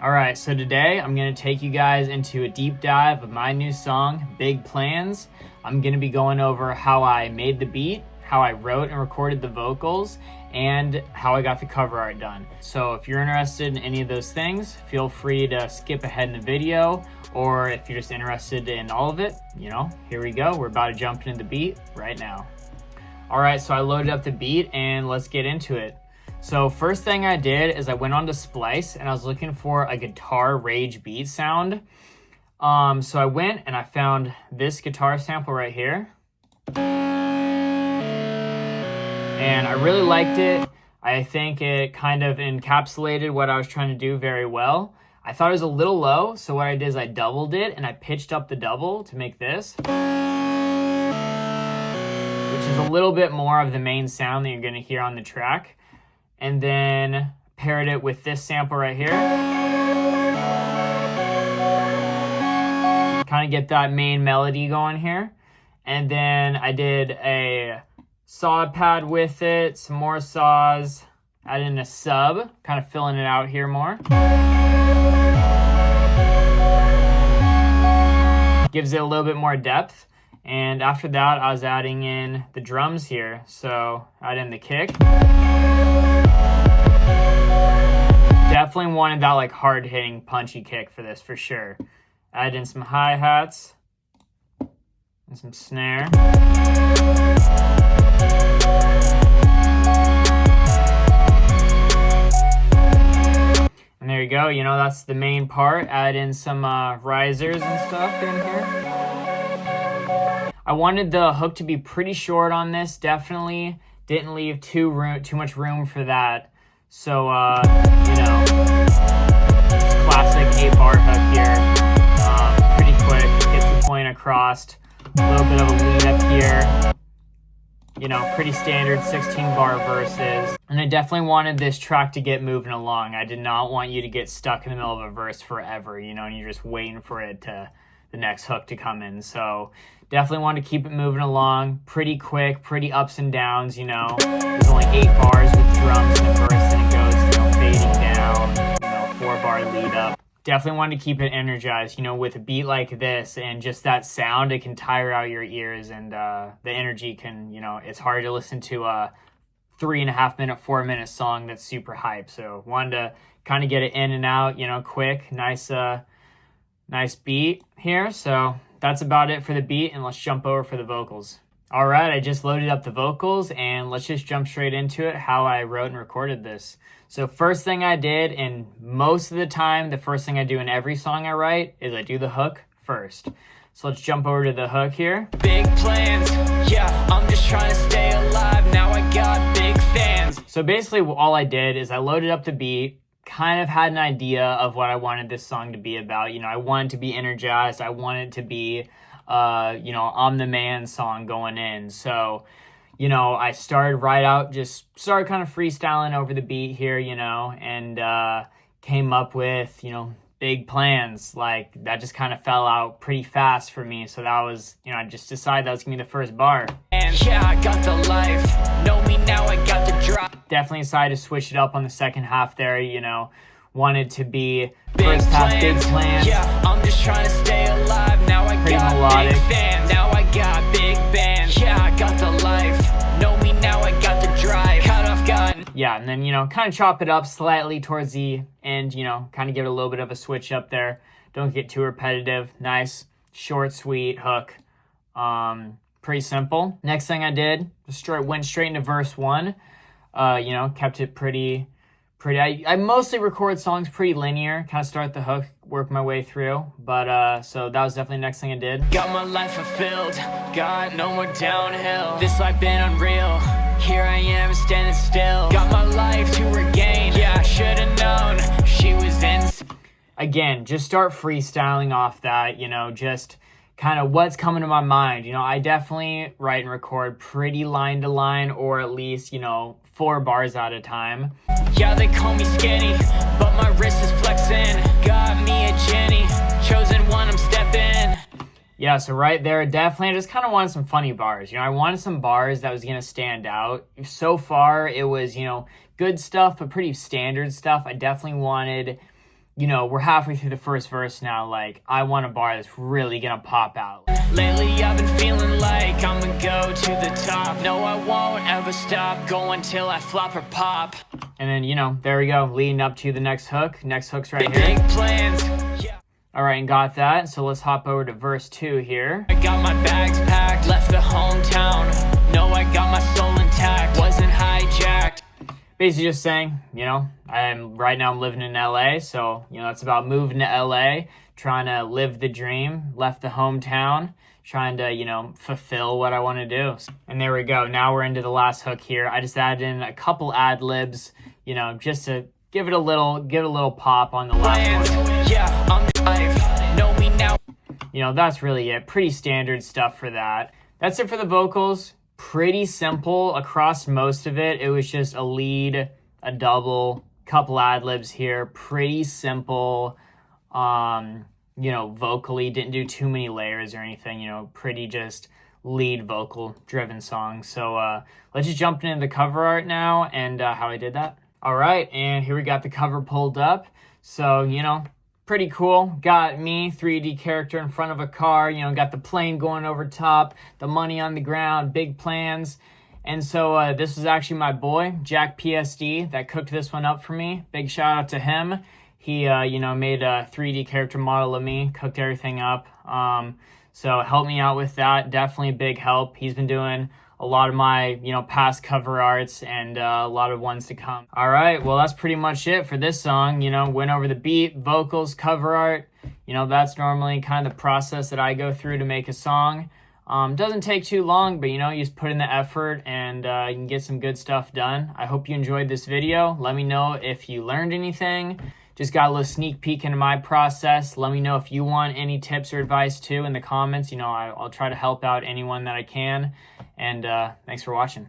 All right, so today I'm gonna take you guys into a deep dive of my new song, Big Plans. I'm gonna be going over how I made the beat, how I wrote and recorded the vocals, and how I got the cover art done. So if you're interested in any of those things, feel free to skip ahead in the video, or if you're just interested in all of it, here we go. We're about to jump into the beat right now. All right, so I loaded up the beat and let's get into it. So first thing I did is I went on to Splice and I was looking for a guitar rage beat sound. So I went and I found this guitar sample right here. And I really liked it. I think it kind of encapsulated what I was trying to do very well. I thought it was a little low, so what I did is I doubled it and I pitched up the double to make this, which is a little bit more of the main sound that you're gonna hear on the track. And then paired it with this sample right here. Kind of get that main melody going here. And then I did a saw pad with it, some more saws, add in a sub, kind of filling it out here more. Gives it a little bit more depth. And after that, I was adding in the drums here. So add in the kick. Definitely wanted that like hard hitting punchy kick for this for sure. Add in some hi-hats and some snare. And there you go, that's the main part. Add in some risers and stuff in here. I wanted the hook to be pretty short on this, definitely. Didn't leave too much room for that. So, classic 8-bar hook here. Pretty quick, gets the point across. A little bit of a lead up here. Pretty standard 16-bar verses. And I definitely wanted this track to get moving along. I did not want you to get stuck in the middle of a verse forever, and you're just waiting for the next hook to come in. So definitely wanted to keep it moving along. Pretty quick, pretty ups and downs, There's only 8 bars with drums in the verse, and it goes, fading down, 4-bar lead up. Definitely wanted to keep it energized, with a beat like this and just that sound, it can tire out your ears, and the energy can, it's hard to listen to a 3.5 minute, 4-minute song that's super hype. So wanted to kind of get it in and out, quick, nice beat here. So that's about it for the beat, and let's jump over for the vocals. All right, I just loaded up the vocals, and let's just jump straight into it, how I wrote and recorded this. So first thing I did, and most of the time, the first thing I do in every song I write is I do the hook first. So let's jump over to the hook here. Big plans, yeah, I'm just trying to stay alive. Now I got big fans. So basically all I did is I loaded up the beat, kind of had an idea of what I wanted this song to be about. I wanted to be energized. I wanted it to be, I'm the man song going in. So, I started right out, just started kind of freestyling over the beat here, and came up with, big plans. Like that just kind of fell out pretty fast for me. So that was, I just decided that was gonna be the first bar. And yeah, I got the life. Know me now, I got the drop. Definitely decided to switch it up on the second half there, wanted to be big first half big plans. Yeah, I'm just trying to stay alive. Now I pretty got melodic. Big fans. Now I got big bands. Yeah, I got the life. Know me now, I got the drive. Cut off gun. Yeah, and then, kind of chop it up slightly towards the end, kind of give it a little bit of a switch up there. Don't get too repetitive. Nice, short, sweet hook. Pretty simple. Next thing I did, went straight into verse 1. Kept it pretty. I mostly record songs pretty linear, kind of start the hook, work my way through. But so that was definitely the next thing I did. Got my life fulfilled, got no more downhill. This life been unreal, here I am standing still. Got my life to regain, yeah, I should've known she was in. Again, just start freestyling off that, just kind of what's coming to my mind. I definitely write and record pretty line to line, or at least, 4 bars at a time. Yeah, they call me skinny, but my wrist is flexing. Got me a Jenny, chosen one, I'm stepping. Yeah, so right there, definitely I just kind of wanted some funny bars. I wanted some bars that was going to stand out. So far, it was, good stuff, but pretty standard stuff. I definitely wanted, you know, we're halfway through the first verse now. Like, I want a bar that's really gonna pop out. Lately I've been feeling like I'ma go to the top. No, I won't ever stop, go until I flop or pop. And then, you know, there we go, leading up to the next hook. Next hook's right Big here. plans, yeah. All right, and got that. So let's hop over to verse 2 here. I got my bags packed, left the hometown. No, I got my soul intact, wasn't hijacked. Basically just saying, you know, right now I'm living in LA, so, you know, it's about moving to LA, trying to live the dream, left the hometown, trying to, you know, fulfill what I want to do. And there we go. Now we're into the last hook here. I just added in a couple ad-libs, you know, just to give it a little pop on the last one. Yeah, I'm life, know me now. You know, that's really it. Pretty standard stuff for that. That's it for the vocals. Pretty simple across most of it. It was just a lead, a double, couple ad-libs here. Pretty simple, you know, vocally. Didn't do too many layers or anything, you know, pretty just lead vocal driven song. So let's just jump into the cover art now and how I did that. All right, and here we got the cover pulled up. So, you know, pretty cool. Got me, 3D character in front of a car, you know, got the plane going over top, the money on the ground, big plans. And so this was actually my boy, Jack PSD, that cooked this one up for me. Big shout out to him. He, you know, made a 3D character model of me, cooked everything up. So helped me out with that. Definitely a big help. He's been doing a lot of my, you know, past cover arts and a lot of ones to come. All right, well, that's pretty much it for this song. You know, went over the beat, vocals, cover art. You know, that's normally kind of the process that I go through to make a song. Doesn't take too long, but, you know, you just put in the effort and you can get some good stuff done. I hope you enjoyed this video. Let me know if you learned anything. Just got a little sneak peek into my process. Let me know if you want any tips or advice too in the comments. You know, I'll try to help out anyone that I can. And thanks for watching.